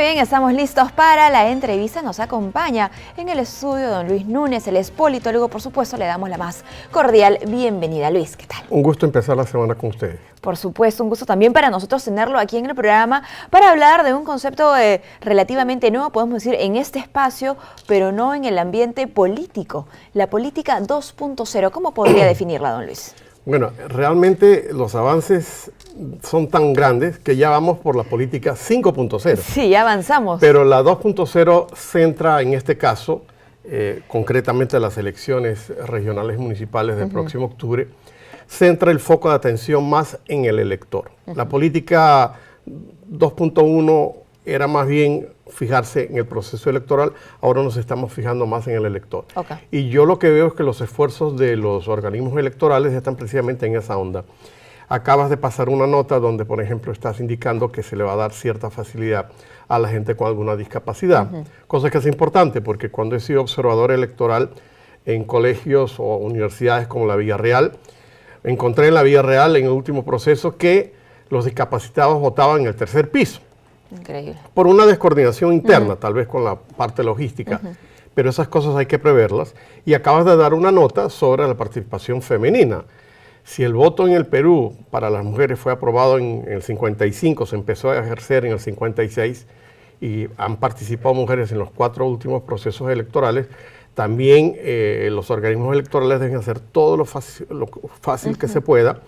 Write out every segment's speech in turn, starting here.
bien, estamos listos para la entrevista. Nos acompaña en el estudio don Luis Núñez, él es politólogo. Por supuesto, le damos la más cordial bienvenida. Luis, ¿qué tal? Un gusto empezar la semana con ustedes. Por supuesto, un gusto también para nosotros tenerlo aquí en el programa para hablar de un concepto relativamente nuevo, podemos decir, en este espacio, pero no en el ambiente político. La política 2.0, ¿cómo podría definirla, don Luis? Bueno, realmente los avances son tan grandes que ya vamos por la política 5.0. Sí, ya avanzamos. Pero la 2.0 centra en este caso, concretamente las elecciones regionales y municipales del próximo octubre, centra el foco de atención más en el elector. La política 2.1 era más bien fijarse en el proceso electoral, ahora nos estamos fijando más en el elector. Okay. Y yo lo que veo es que los esfuerzos de los organismos electorales están precisamente en esa onda. Acabas de pasar una nota donde, por ejemplo, estás indicando que se le va a dar cierta facilidad a la gente con alguna discapacidad, cosa que es importante porque cuando he sido observador electoral en colegios o universidades como la Villarreal, encontré en la Villarreal, en el último proceso, que los discapacitados votaban en el tercer piso. Increíble. Por una descoordinación interna, tal vez con la parte logística, pero esas cosas hay que preverlas. Y acabas de dar una nota sobre la participación femenina. Si el voto en el Perú para las mujeres fue aprobado en el 55, se empezó a ejercer en el 56 y han participado mujeres en los 4 últimos procesos electorales, también los organismos electorales deben hacer todo lo fácil que se pueda,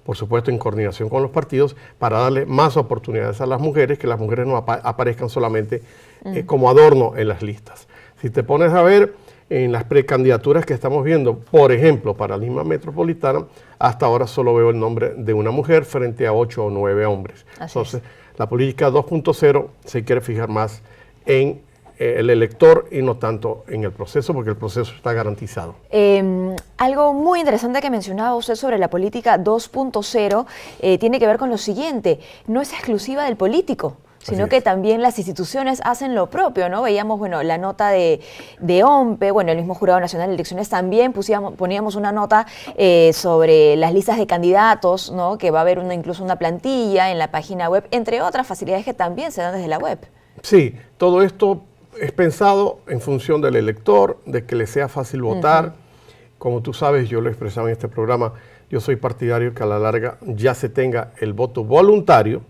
por supuesto en coordinación con los partidos, para darle más oportunidades a las mujeres, que las mujeres no aparezcan solamente como adorno en las listas. Si te pones a ver en las precandidaturas que estamos viendo, por ejemplo, para Lima Metropolitana, hasta ahora solo veo el nombre de una mujer frente a 8 o 9 hombres. Entonces, la política 2.0 se quiere fijar más en el elector y no tanto en el proceso, porque el proceso está garantizado. Algo muy interesante que mencionaba usted sobre la política 2.0 tiene que ver con lo siguiente: no es exclusiva del político, sino que también las instituciones hacen lo propio, ¿no? Veíamos, bueno, la nota de OMPE, bueno, el mismo Jurado Nacional de Elecciones también poníamos una nota sobre las listas de candidatos, ¿no? Que va a haber incluso una plantilla en la página web, entre otras facilidades que también se dan desde la web. Sí, todo esto es pensado en función del elector, de que le sea fácil votar. Como tú sabes, yo lo he expresado en este programa, yo soy partidario que a la larga ya se tenga el voto voluntario,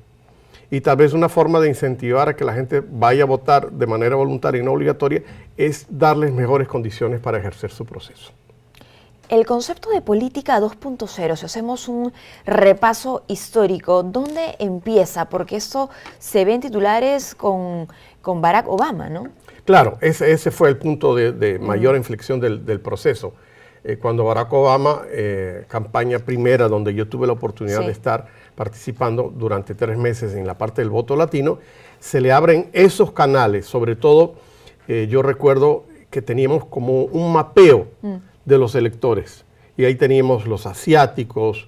y tal vez una forma de incentivar a que la gente vaya a votar de manera voluntaria y no obligatoria es darles mejores condiciones para ejercer su proceso. El concepto de política 2.0, si hacemos un repaso histórico, ¿dónde empieza? Porque esto se ve en titulares con Barack Obama, ¿no? Claro, ese fue el punto de mayor inflexión del proceso. Cuando Barack Obama, campaña primera, donde yo tuve la oportunidad de estar participando durante 3 meses en la parte del voto latino, se le abren esos canales. Sobre todo, yo recuerdo que teníamos como un mapeo de los electores, y ahí teníamos los asiáticos,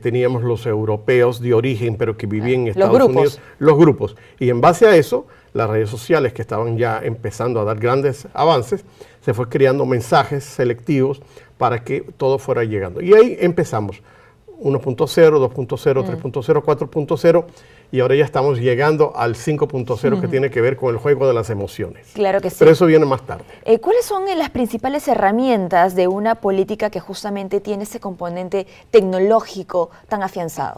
teníamos los europeos de origen, pero que vivían en Estados Unidos, los grupos. Y en base a eso, las redes sociales, que estaban ya empezando a dar grandes avances, se fue creando mensajes selectivos para que todo fuera llegando. Y ahí empezamos, 1.0, 2.0, 3.0, 4.0, y ahora ya estamos llegando al 5.0, que tiene que ver con el juego de las emociones. Claro que sí. Pero eso viene más tarde. ¿Cuáles son las principales herramientas de una política que justamente tiene ese componente tecnológico tan afianzado?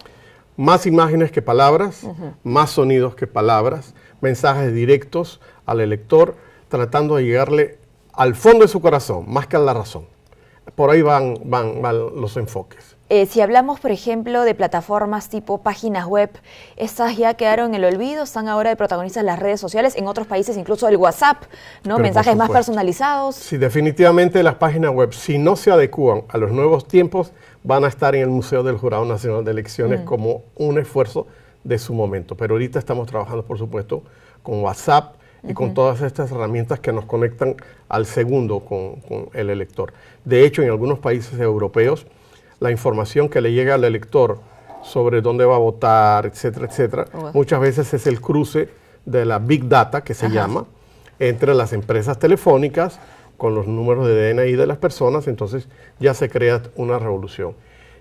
Más imágenes que palabras, más sonidos que palabras, mensajes directos al elector, tratando de llegarle al fondo de su corazón, más que a la razón. Por ahí van los enfoques. Si hablamos, por ejemplo, de plataformas tipo páginas web, ¿estas ya quedaron en el olvido? ¿Están ahora de protagonistas las redes sociales? En otros países incluso el WhatsApp, ¿no? Mensajes más personalizados. Sí, definitivamente las páginas web, si no se adecúan a los nuevos tiempos, van a estar en el Museo del Jurado Nacional de Elecciones como un esfuerzo de su momento. Pero ahorita estamos trabajando, por supuesto, con WhatsApp y con todas estas herramientas que nos conectan al segundo con el elector. De hecho, en algunos países europeos, la información que le llega al elector sobre dónde va a votar, etcétera, etcétera, muchas veces es el cruce de la Big Data, que se llama, entre las empresas telefónicas con los números de DNI de las personas. Entonces ya se crea una revolución.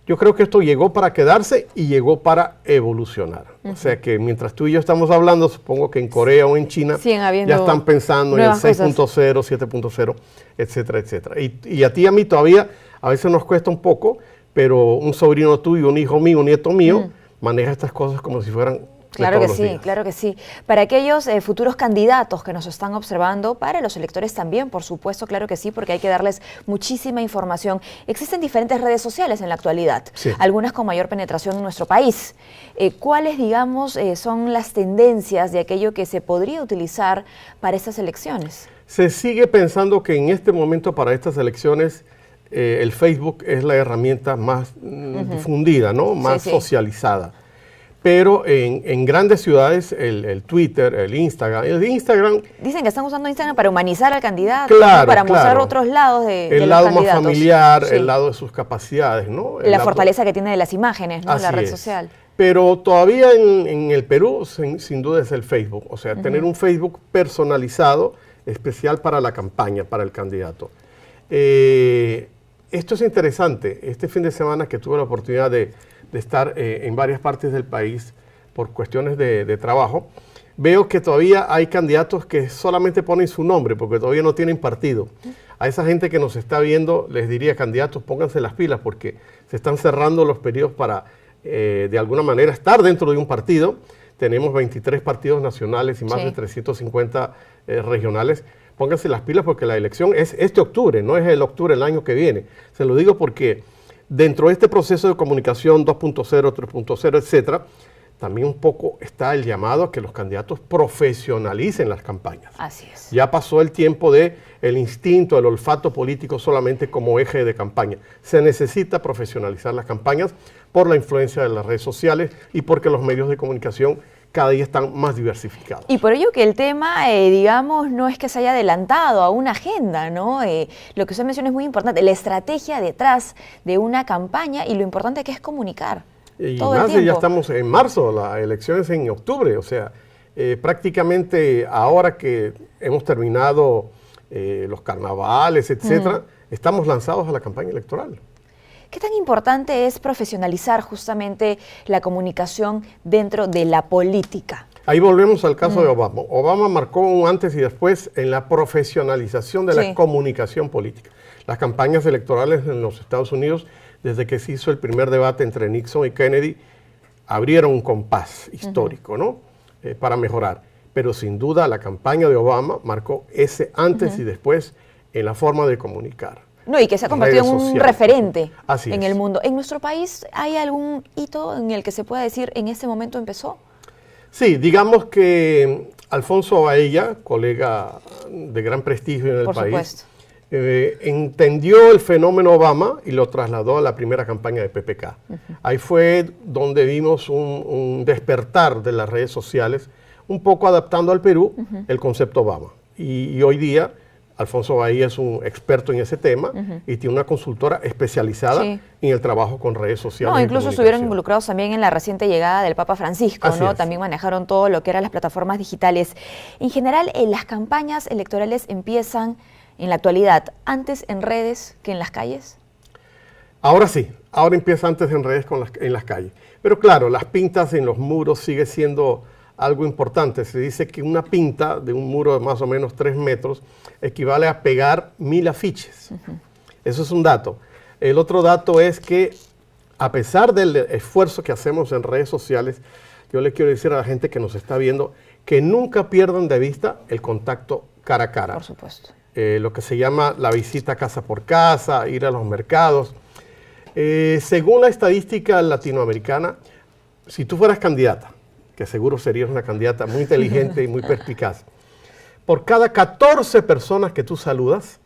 Yo creo que esto llegó para quedarse y llegó para evolucionar. O sea que mientras tú y yo estamos hablando, supongo que en Corea o en China ya están pensando en el 6.0, 7.0, etcétera, etcétera. Y a ti y a mí todavía a veces nos cuesta un poco, pero un sobrino tuyo, un hijo mío, un nieto mío, maneja estas cosas como si fueran... Claro que sí, claro que sí. Para aquellos futuros candidatos que nos están observando, para los electores también, por supuesto, claro que sí, porque hay que darles muchísima información. Existen diferentes redes sociales en la actualidad, algunas con mayor penetración en nuestro país. ¿Cuáles, digamos, son las tendencias de aquello que se podría utilizar para estas elecciones? Se sigue pensando que en este momento para estas elecciones el Facebook es la herramienta más difundida, ¿no? Más socializada. Pero en grandes ciudades, el Twitter, el Instagram... Dicen que están usando Instagram para humanizar al candidato, claro, ¿no? Para mostrar otros lados de el lado más familiar, el lado de sus capacidades, ¿no? La fortaleza que tiene de las imágenes, ¿no? La red social. Pero todavía en el Perú, sin duda, es el Facebook. O sea, tener un Facebook personalizado, especial para la campaña, para el candidato. Esto es interesante. Este fin de semana que tuve la oportunidad de estar en varias partes del país por cuestiones de trabajo, veo que todavía hay candidatos que solamente ponen su nombre porque todavía no tienen partido. A esa gente que nos está viendo les diría, candidatos, pónganse las pilas porque se están cerrando los periodos para, de alguna manera, estar dentro de un partido. Tenemos 23 partidos nacionales y más de 350 regionales. Pónganse las pilas porque la elección es este octubre, no es el octubre del año que viene. Se lo digo porque dentro de este proceso de comunicación 2.0, 3.0, etcétera, también un poco está el llamado a que los candidatos profesionalicen las campañas. Así es. Ya pasó el tiempo de el instinto, el olfato político solamente como eje de campaña. Se necesita profesionalizar las campañas por la influencia de las redes sociales y porque los medios de comunicación cada día están más diversificados. Y por ello que el tema, digamos, no es que se haya adelantado a una agenda, ¿no? Lo que usted menciona es muy importante, la estrategia detrás de una campaña y lo importante que es comunicar. Y más, ya estamos en marzo, la elección es en octubre, o sea, prácticamente ahora que hemos terminado los carnavales, etcétera, estamos lanzados a la campaña electoral. ¿Qué tan importante es profesionalizar justamente la comunicación dentro de la política? Ahí volvemos al caso de Obama. Obama marcó un antes y después en la profesionalización de la comunicación política. Las campañas electorales en los Estados Unidos, desde que se hizo el primer debate entre Nixon y Kennedy, abrieron un compás histórico, ¿no? Para mejorar. Pero sin duda la campaña de Obama marcó ese antes y después en la forma de comunicar. No, y que se ha convertido en un referente en el mundo. ¿En nuestro país hay algún hito en el que se pueda decir en ese momento empezó? Sí, digamos que Alfonso Baella, colega de gran prestigio en el país, entendió el fenómeno Obama y lo trasladó a la primera campaña de PPK. Ahí fue donde vimos un despertar de las redes sociales, un poco adaptando al Perú el concepto Obama. Y hoy día Alfonso Baella es un experto en ese tema y tiene una consultora especializada en el trabajo con redes sociales. No, incluso estuvieron involucrados también en la reciente llegada del Papa Francisco, ¿no? También manejaron todo lo que eran las plataformas digitales. En general, las campañas electorales empiezan en la actualidad antes en redes que en las calles. Ahora sí, ahora empieza antes en redes en las calles. Pero claro, las pintas en los muros sigue siendo algo importante. Se dice que una pinta de un muro de más o menos 3 metros equivale a pegar 1000 afiches. Eso es un dato. El otro dato es que a pesar del esfuerzo que hacemos en redes sociales, yo le quiero decir a la gente que nos está viendo que nunca pierdan de vista el contacto cara a cara. Por supuesto. Lo que se llama la visita casa por casa, ir a los mercados. Según la estadística latinoamericana, si tú fueras candidata, que seguro serías una candidata muy inteligente y muy perspicaz, por cada 14 personas que tú saludas,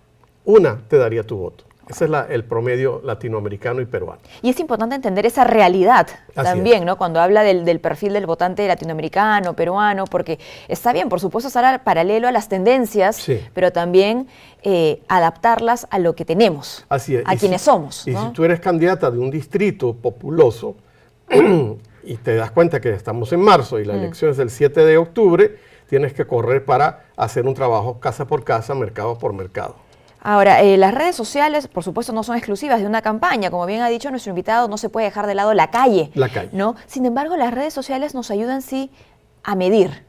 una te daría tu voto. Ese es el promedio latinoamericano y peruano. Y es importante entender esa realidad también, ¿no? Cuando habla del perfil del votante latinoamericano, peruano, porque está bien, por supuesto, estar paralelo a las tendencias, pero también adaptarlas a lo que tenemos, a quienes somos. Y si tú eres candidata de un distrito populoso y te das cuenta que estamos en marzo y la elección es el 7 de octubre, tienes que correr para hacer un trabajo casa por casa, mercado por mercado. Ahora, las redes sociales, por supuesto, no son exclusivas de una campaña. Como bien ha dicho nuestro invitado, no se puede dejar de lado la calle. La calle. ¿No? Sin embargo, las redes sociales nos ayudan, sí, a medir.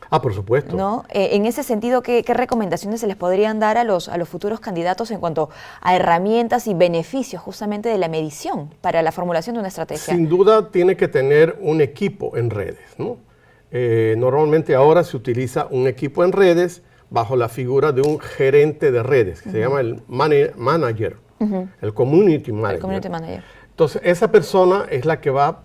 Por supuesto. ¿No? En ese sentido, ¿qué recomendaciones se les podrían dar a los futuros candidatos en cuanto a herramientas y beneficios justamente de la medición para la formulación de una estrategia? Sin duda tiene que tener un equipo en redes, ¿no? Normalmente ahora se utiliza un equipo en redes bajo la figura de un gerente de redes, que se llama el manager, el community manager. El community manager. Entonces, esa persona es la que va,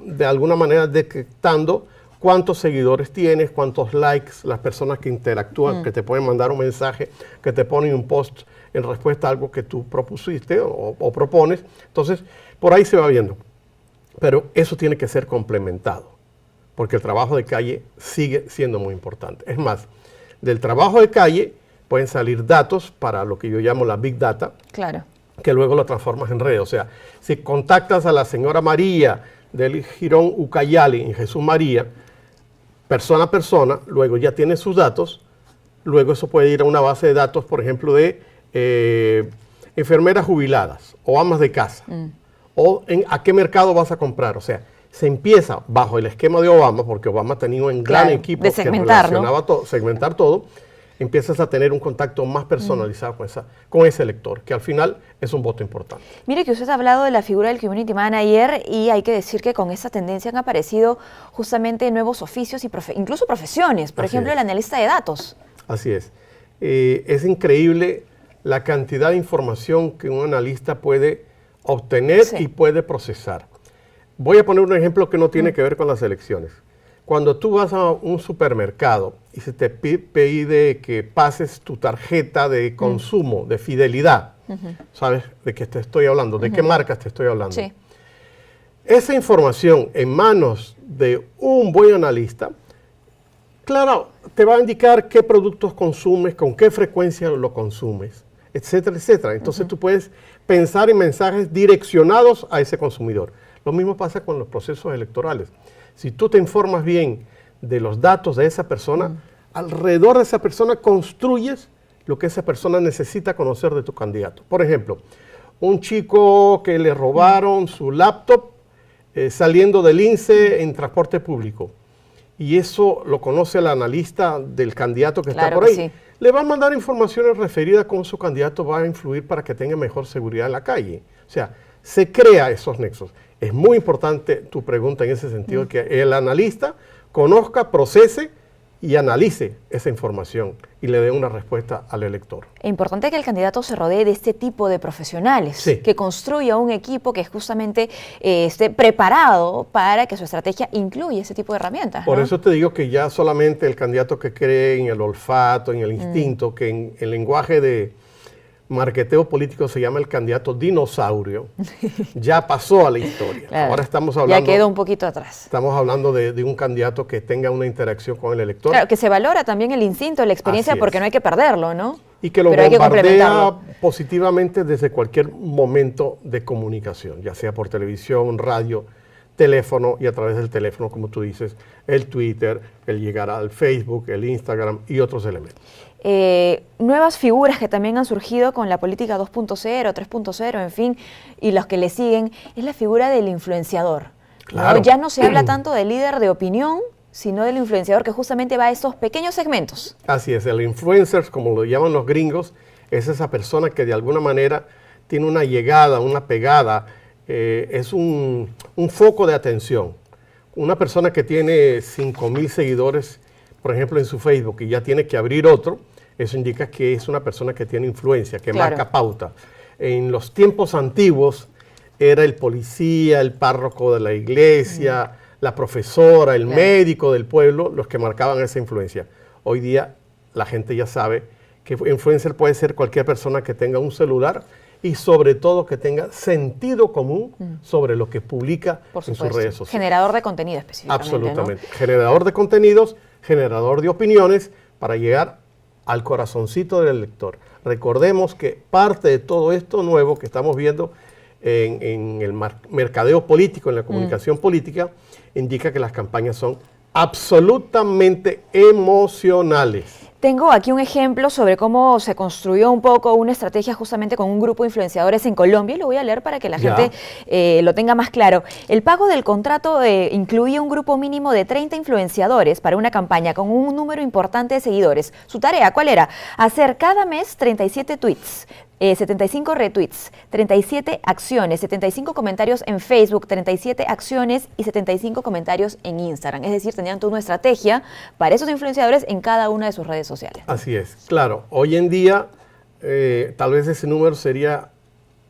de alguna manera, detectando cuántos seguidores tienes, cuántos likes, las personas que interactúan, que te pueden mandar un mensaje, que te ponen un post en respuesta a algo que tú propusiste o propones. Entonces, por ahí se va viendo. Pero eso tiene que ser complementado, porque el trabajo de calle sigue siendo muy importante. Es más, del trabajo de calle pueden salir datos para lo que yo llamo la Big Data, claro, que luego lo transformas en red. O sea, si contactas a la señora María del Jirón Ucayali en Jesús María, persona a persona, luego ya tienes sus datos, luego eso puede ir a una base de datos, por ejemplo, de enfermeras jubiladas o amas de casa, o a qué mercado vas a comprar. O sea, se empieza bajo el esquema de Obama, porque Obama tenía un gran equipo de segmentar, que relacionaba segmentar todo, empiezas a tener un contacto más personalizado con ese elector, que al final es un voto importante. Mire que usted ha hablado de la figura del community manager y hay que decir que con esa tendencia han aparecido justamente nuevos oficios y incluso profesiones, por ejemplo, el analista de datos. Así es. Es increíble la cantidad de información que un analista puede obtener y puede procesar. Voy a poner un ejemplo que no tiene que ver con las elecciones. Cuando tú vas a un supermercado y se te pide que pases tu tarjeta de consumo, de fidelidad, ¿sabes de qué te estoy hablando? ¿De qué marcas te estoy hablando? Sí. Esa información en manos de un buen analista, claro, te va a indicar qué productos consumes, con qué frecuencia lo consumes, etcétera, etcétera. Entonces tú puedes pensar en mensajes direccionados a ese consumidor. Lo mismo pasa con los procesos electorales. Si tú te informas bien de los datos de esa persona, alrededor de esa persona construyes lo que esa persona necesita conocer de tu candidato. Por ejemplo, un chico que le robaron su laptop saliendo del INSE en transporte público, y eso lo conoce el analista del candidato que está por ahí. Sí. Le va a mandar informaciones referidas a cómo su candidato va a influir para que tenga mejor seguridad en la calle. O sea, se crea esos nexos. Es muy importante tu pregunta en ese sentido, que el analista conozca, procese y analice esa información y le dé una respuesta al elector. Es importante que el candidato se rodee de este tipo de profesionales, que construya un equipo que justamente esté preparado para que su estrategia incluya ese tipo de herramientas. Por eso te digo que ya solamente el candidato que cree en el olfato, en el instinto, que en el lenguaje de marqueteo político se llama el candidato dinosaurio, ya pasó a la historia. Claro, ahora estamos hablando... Ya quedó un poquito atrás. Estamos hablando de un candidato que tenga una interacción con el elector. Claro, que se valora también el instinto, la experiencia, porque no hay que perderlo, ¿no? Y que lo bombardea positivamente desde cualquier momento de comunicación, ya sea por televisión, radio, teléfono, y a través del teléfono, como tú dices, el Twitter, el llegar al Facebook, el Instagram y otros elementos. Nuevas figuras que también han surgido con la política 2.0, 3.0, en fin, y los que le siguen, es la figura del influenciador. Claro. ¿No? Ya no se habla tanto del líder de opinión, sino del influenciador que justamente va a estos pequeños segmentos. Así es, el influencer, como lo llaman los gringos, es esa persona que de alguna manera tiene una llegada, una pegada, es un foco de atención. Una persona que tiene 5,000 seguidores, por ejemplo, en su Facebook, y ya tiene que abrir otro, eso indica que es una persona que tiene influencia, que marca pauta. En los tiempos antiguos era el policía, el párroco de la iglesia, la profesora, el médico del pueblo, los que marcaban esa influencia. Hoy día la gente ya sabe que influencer puede ser cualquier persona que tenga un celular y sobre todo que tenga sentido común sobre lo que publica en sus redes sociales. Generador de contenido específicamente. Absolutamente. ¿No? Generador de contenidos, generador de opiniones para llegar al corazoncito del elector. Recordemos que parte de todo esto nuevo que estamos viendo en el mercadeo político, en la comunicación política, indica que las campañas son absolutamente emocionales. Tengo aquí un ejemplo sobre cómo se construyó un poco una estrategia justamente con un grupo de influenciadores en Colombia, y lo voy a leer para que la gente lo tenga más claro. El pago del contrato incluye un grupo mínimo de 30 influenciadores para una campaña con un número importante de seguidores. Su tarea, ¿cuál era? Hacer cada mes 37 tweets, 75 retweets, 37 acciones, 75 comentarios en Facebook, 37 acciones y 75 comentarios en Instagram. Es decir, tenían toda una estrategia para esos influenciadores en cada una de sus redes sociales. Así es, claro. Hoy en día tal vez ese número sería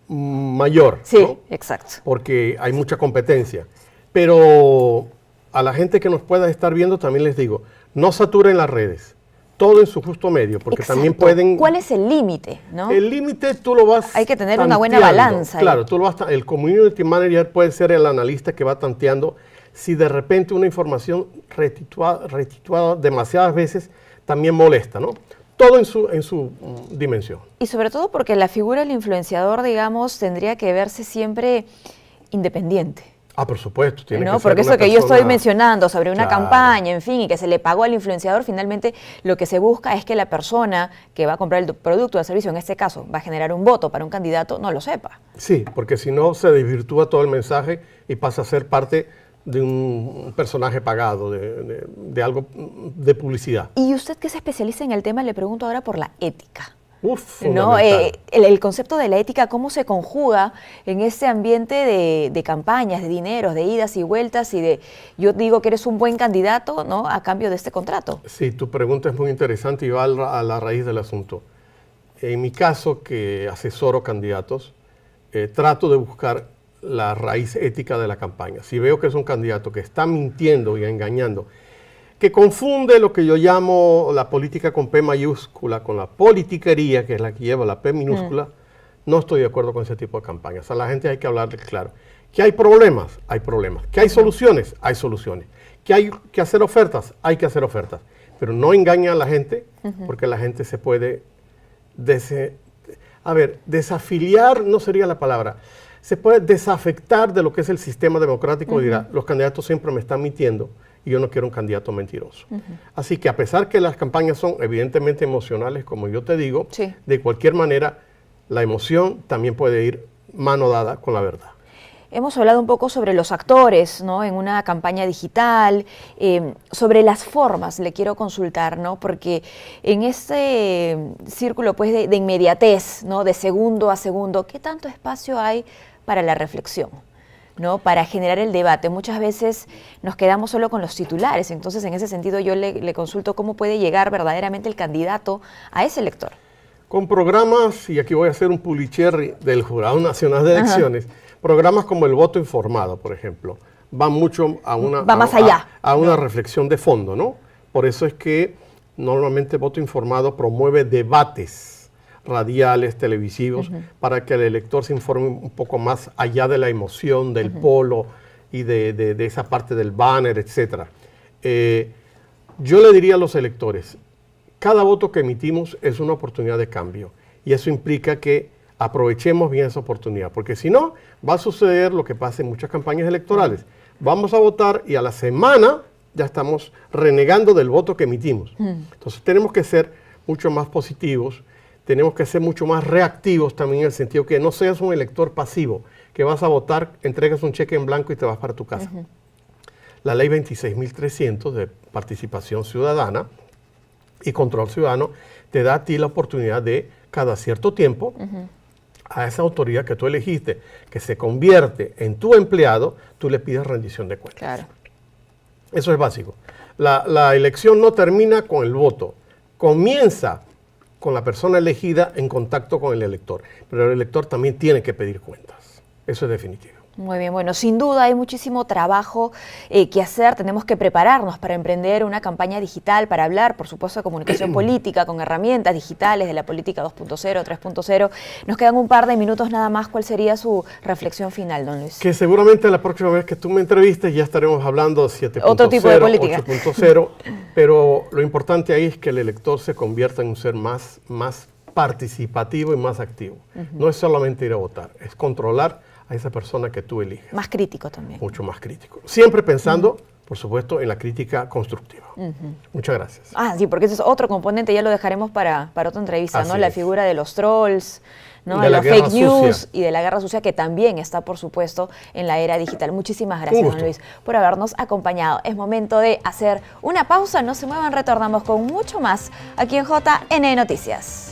mayor. Sí, ¿no? exacto. Porque hay mucha competencia. Pero a la gente que nos pueda estar viendo también les digo, no saturen las redes. Todo en su justo medio, porque Exacto. también pueden... ¿Cuál es el límite? ¿No? El límite tú lo vas Hay que tener tanteando. una buena balanza. Claro, tú lo vas el community manager puede ser el analista que va tanteando si de repente una información retituada demasiadas veces también molesta, ¿no? Todo en su dimensión. Y sobre todo porque la figura del influenciador, digamos, tendría que verse siempre independiente. Ah, por supuesto. Tiene ¿no? que ser Porque eso una que yo estoy persona... mencionando sobre una Claro. campaña, en fin, y que se le pagó al influenciador, finalmente lo que se busca es que la persona que va a comprar el producto o el servicio, en este caso, va a generar un voto para un candidato, no lo sepa. Sí, porque si no se desvirtúa todo el mensaje y pasa a ser parte de un personaje pagado, de algo de publicidad. Y usted que se especializa en el tema, le pregunto ahora por la ética. Uf, ¿No? fundamental. El concepto de la ética, ¿cómo se conjuga en ese ambiente de campañas, de dineros, de idas y vueltas y de yo digo que eres un buen candidato, ¿no? A cambio de este contrato? Sí, tu pregunta es muy interesante y va a la raíz del asunto. En mi caso, que asesoro candidatos, trato de buscar la raíz ética de la campaña. Si veo que es un candidato que está mintiendo y engañando, que confunde lo que yo llamo la política con P mayúscula, con la politiquería, que es la que lleva la P minúscula, no estoy de acuerdo con ese tipo de campañas. A la gente hay que hablarle claro. ¿Que hay problemas? Hay problemas. ¿Que hay soluciones? Hay soluciones. ¿Que hay que hacer ofertas? Hay que hacer ofertas. Pero no engaña a la gente, porque la gente se puede desafiliar no sería la palabra. Se puede desafectar de lo que es el sistema democrático y dirá, los candidatos siempre me están mintiendo y yo no quiero un candidato mentiroso. Así que a pesar que las campañas son evidentemente emocionales, como yo te digo, Sí. de cualquier manera, la emoción también puede ir mano dada con la verdad. Hemos hablado un poco sobre los actores, ¿no? En una campaña digital, sobre las formas, le quiero consultar, ¿no? Porque en este círculo pues, de inmediatez, ¿no? De segundo a segundo, ¿qué tanto espacio hay para la reflexión? ¿No? Para generar el debate. Muchas veces nos quedamos solo con los titulares, entonces en ese sentido yo le consulto cómo puede llegar verdaderamente el candidato a ese elector. Con programas, y aquí voy a hacer un pulicherry del Jurado Nacional de Elecciones, programas como el voto informado, por ejemplo, van mucho a una, Va más allá. a una reflexión de fondo, ¿no? Por eso es que normalmente voto informado promueve debates radiales, televisivos, para que el elector se informe un poco más allá de la emoción, del polo y de esa parte del banner, etc. Yo le diría a los electores, cada voto que emitimos es una oportunidad de cambio y eso implica que aprovechemos bien esa oportunidad, porque si no, va a suceder lo que pasa en muchas campañas electorales. Vamos a votar y a la semana ya estamos renegando del voto que emitimos. Entonces tenemos que ser mucho más positivos, tenemos que ser mucho más reactivos también en el sentido que no seas un elector pasivo, que vas a votar, entregas un cheque en blanco y te vas para tu casa. La ley 26.300 de participación ciudadana y control ciudadano te da a ti la oportunidad de cada cierto tiempo a esa autoridad que tú elegiste, que se convierte en tu empleado, tú le pides rendición de cuentas. Claro. Eso es básico. La elección no termina con el voto, comienza con la persona elegida en contacto con el elector, pero el elector también tiene que pedir cuentas. Eso es definitivo. Muy bien, bueno, sin duda hay muchísimo trabajo que hacer, tenemos que prepararnos para emprender una campaña digital, para hablar, por supuesto, de comunicación política, con herramientas digitales de la política 2.0, 3.0. Nos quedan un par de minutos nada más. ¿Cuál sería su reflexión final, don Luis? Que seguramente la próxima vez que tú me entrevistes ya estaremos hablando de 7.0, otro tipo de política. 8.0, pero lo importante ahí es que el elector se convierta en un ser más participativo y más activo. No es solamente ir a votar, es controlar a esa persona que tú eliges. Más crítico también. Mucho más crítico. Siempre pensando por supuesto, en la crítica constructiva. Muchas gracias. Sí, porque ese es otro componente, ya lo dejaremos para otra entrevista, Así ¿no? La es. figura de los trolls, ¿no? De la las guerra fake news sucia. y de la guerra sucia, que también está, por supuesto, en la era digital. Muchísimas gracias, don Luis, por habernos acompañado. Es momento de hacer una pausa, no se muevan, retornamos con mucho más aquí en JN Noticias.